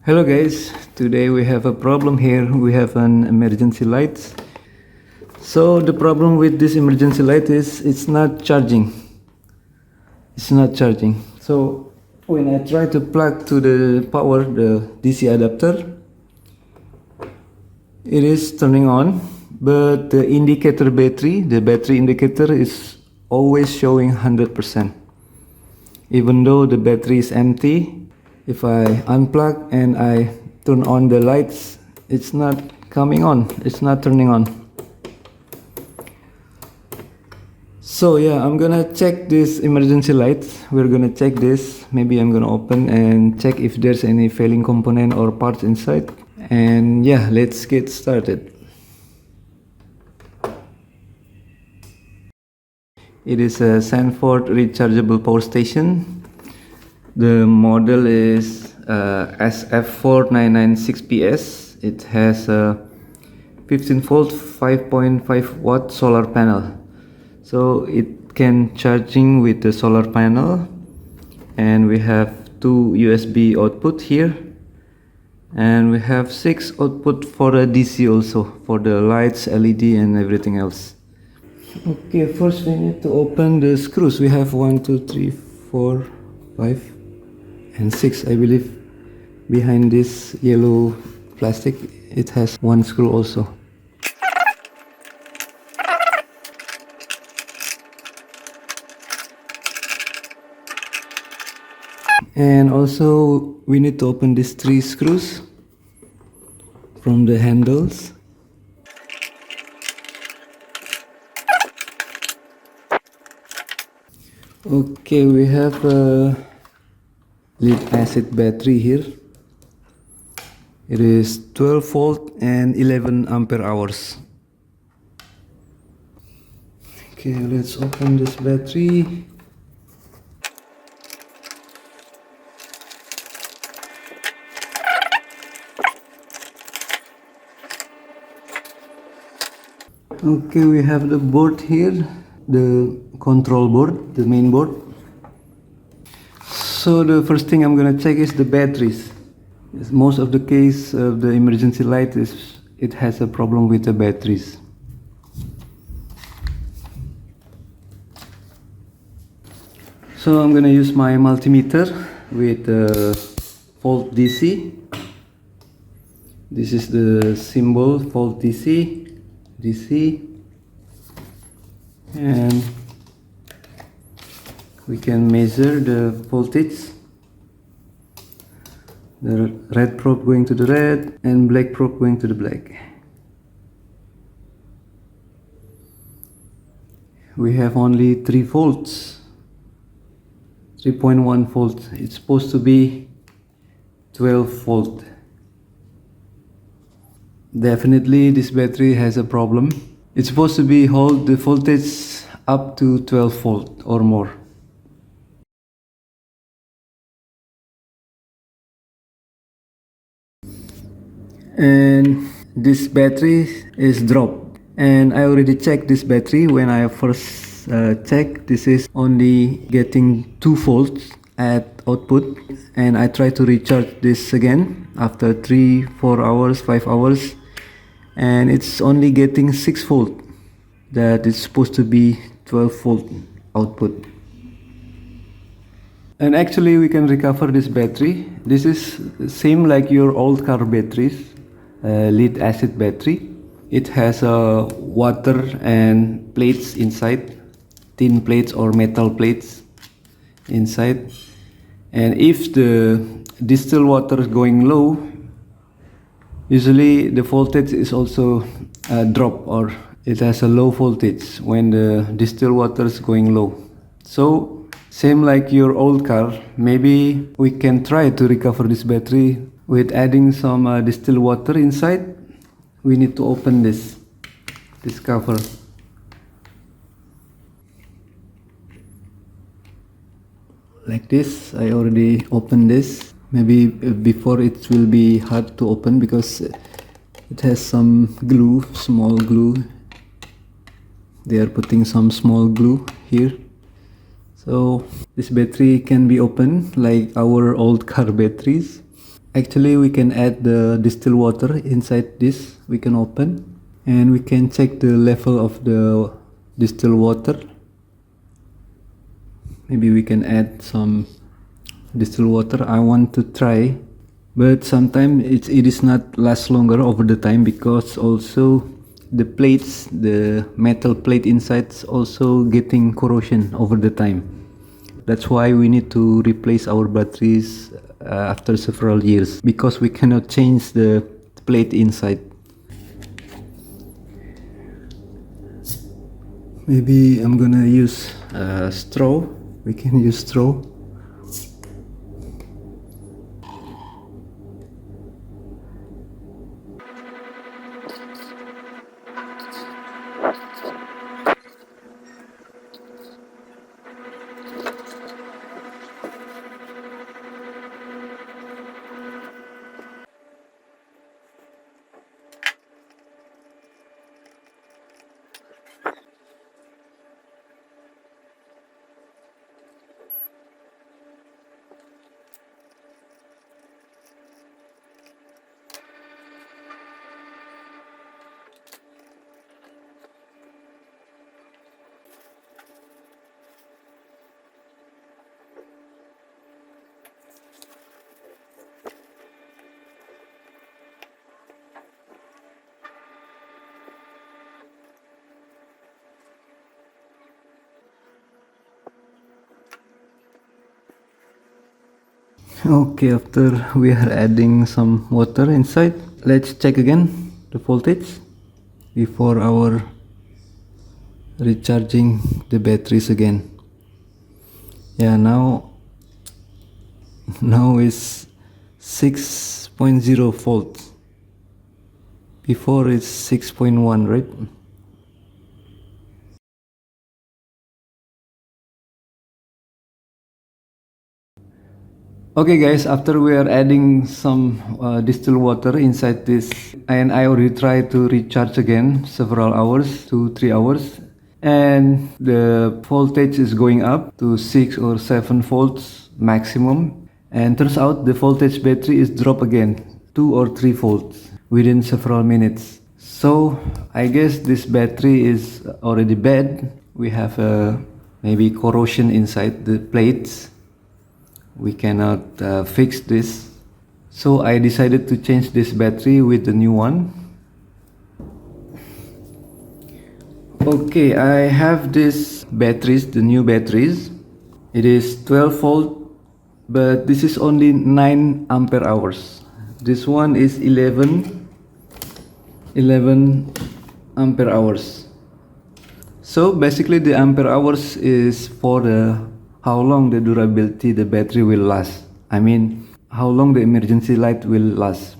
Hello guys, today we have a problem here. We have an emergency light. So the problem with this emergency light is it's not charging. So when I try to plug to the power, the DC adapter, it is turning on, but the battery indicator is always showing 100%. Even though the battery is empty, if I unplug and I turn on the lights, it's not coming on, it's not turning on. So yeah, I'm gonna check this emergency light. We're gonna check this. Maybe I'm gonna open and check if there's any failing component or parts inside. And yeah, let's get started. It is a Sandford rechargeable power station. The model is SF4996PS. It has a 15 volt 5.5 watt solar panel. So it can charging with the solar panel, and we have 2 USB output here, and we have 6 output for a DC also, for the lights, LED and everything else. Okay, first we need to open the screws. We have 1, 2, 3, 4, 5 and 6, I believe. Behind this yellow plastic, it has 1 screw also. And also we need to open these 3 screws from the handles. Okay, we have a lead acid battery here. It is 12 volt and 11 ampere hours. Okay, let's open this battery. Okay, we have the board here, the control board, the main board. So the first thing I'm gonna check is the batteries. Most of the case of the emergency light is it has a problem with the batteries. So I'm gonna use my multimeter with volt DC. This is the symbol volt DC, and we can measure the voltage. The red probe going to the red and black probe going to the black. We have only 3 volts, 3.1 volt. It's supposed to be 12 volt. Definitely this battery has a problem. It's supposed to be hold the voltage up to 12 volt or more. And this battery is dropped, and I already checked this battery. When I first checked, this is only getting 2 volts at output, and I try to recharge this again after 3, 4 hours, 5 hours, and it's only getting 6 volt. That is supposed to be 12 volt output. And actually we can recover this battery. This is same like your old car batteries, lead acid battery. It has water and plates inside, tin plates or metal plates inside. And if the distilled water is going low, usually the voltage is also drop, or it has a low voltage when the distilled water is going low. So same like your old car, maybe we can try to recover this battery with adding some distilled water inside. We need to open this cover. Like this. I already opened this. Maybe before it will be hard to open because it has some glue, small glue. They are putting some small glue here. So this battery can be opened like our old car batteries. Actually, we can add the distilled water inside this. We can open and we can check the level of the distilled water. Maybe we can add some distilled water. I want to try, but sometimes it is not last longer over the time, because also the plates, the metal plate inside is also getting corrosion over the time. That's why we need to replace our batteries after several years, because we cannot change the plate inside. Maybe I'm gonna use a straw. We can use straw. Okay, after we are adding some water inside, let's check again the voltage before our recharging the batteries again. Yeah, now is 6.0 volts. Before it's 6.1, right? Okay guys, after we are adding some distilled water inside this, and I already tried to recharge again several hours, 2-3 hours, and the voltage is going up to 6 or 7 volts maximum, and turns out the voltage battery is drop again 2 or 3 volts within several minutes. So I guess this battery is already bad. We have maybe corrosion inside the plates. We cannot fix this, so I decided to change this battery with the new one. Okay, I have these batteries, the new batteries. It is 12 volt, but this is only 9 ampere hours. This one is 11 ampere hours. So basically the ampere hours is for the how long the durability the battery will last. I mean, how long the emergency light will last.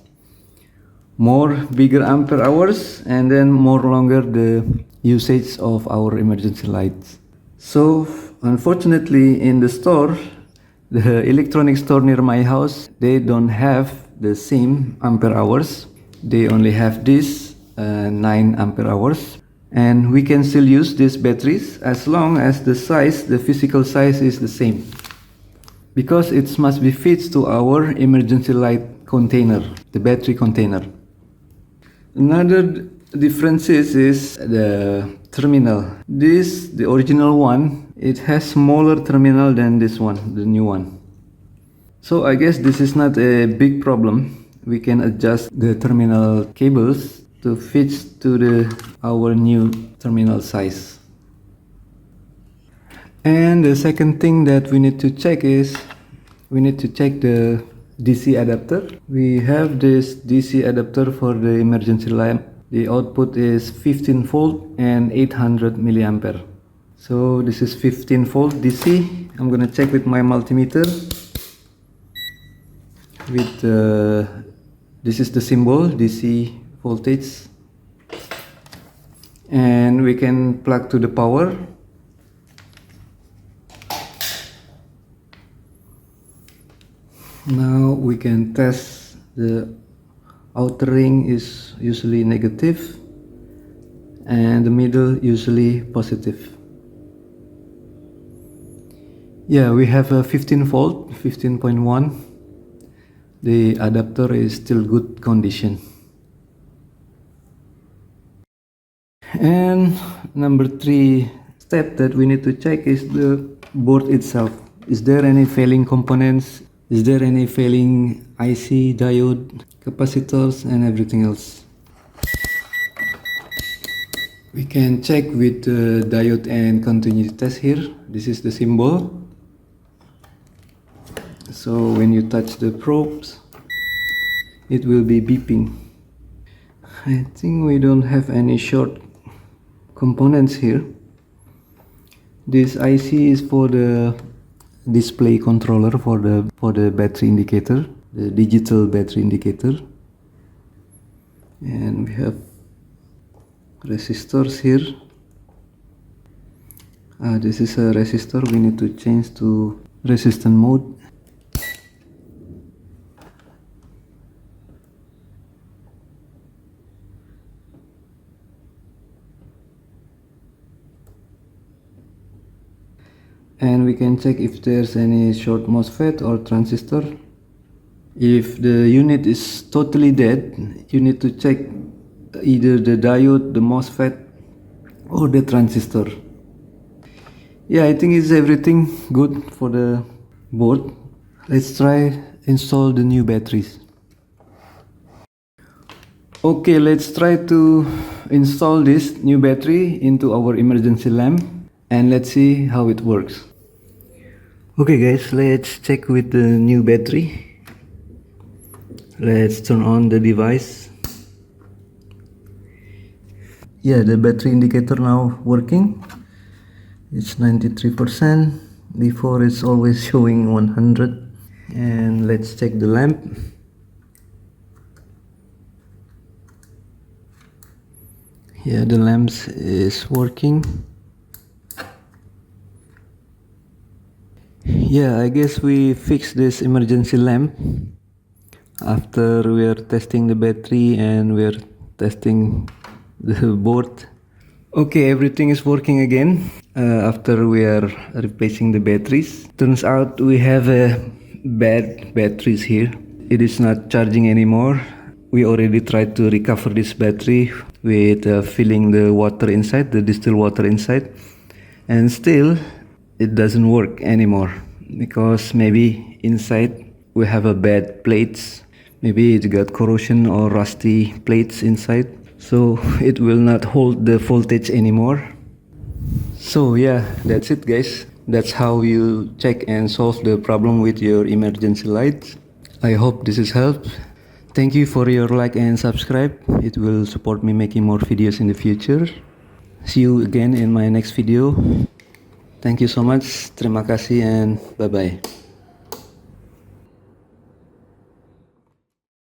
More bigger ampere hours, and then more longer the usage of our emergency lights. So unfortunately in the store, the electronic store near my house, they don't have the same ampere hours. They only have this 9 ampere hours. And we can still use these batteries as long as the size, the physical size is the same, because it must be fit to our emergency light container, the battery container. Another difference is the terminal. This, the original one, it has smaller terminal than this one, the new one. So I guess this is not a big problem. We can adjust the terminal cables to fit to our new terminal size. And the second thing that we need to check is we need to check the DC adapter. We have this DC adapter for the emergency lamp. The output is 15 volt and 800 milliampere. So this is 15 volt DC. I'm gonna check with my multimeter. With this is the symbol DC voltage, and we can plug to the power. Now we can test. The outer ring is usually negative and the middle usually positive. Yeah, we have a 15 volt, 15.1. the adapter is still good condition. And number 3 step that we need to check is the board itself. Is there any failing components? Is there any failing IC, diode, capacitors, and everything else? We can check with the diode and continuity test here. This is the symbol. So when you touch the probes, it will be beeping. I think we don't have any short components here. This IC is for the display controller for the battery indicator, the digital battery indicator. And we have resistors here. This is a resistor. We need to change to resistance mode. And we can check if there's any short MOSFET or transistor. If the unit is totally dead, you need to check either the diode, the MOSFET, or the transistor. Yeah, I think it's everything good for the board. Let's try install the new batteries. Okay, let's try to install this new battery into our emergency lamp, and let's see how it works. Okay guys, let's check with the new battery. Let's turn on the device. Yeah, the battery indicator now working. It's 93%. Before it's always showing 100. And let's check the lamp. Yeah, the lamp is working. Yeah, I guess we fixed this emergency lamp after we are testing the battery and we are testing the board. Okay, everything is working again after we are replacing the batteries. Turns out we have bad batteries here. It is not charging anymore. We already tried to recover this battery with filling the water inside, the distilled water inside, and still it doesn't work anymore because maybe inside we have a bad plates. Maybe it got corrosion or rusty plates inside, so it will not hold the voltage anymore. So yeah, that's it guys. That's how you check and solve the problem with your emergency lights. I hope this has helped. Thank you for your like and subscribe. It will support me making more videos in the future. See you again in my next video. Thank you so much. Terima kasih and bye-bye.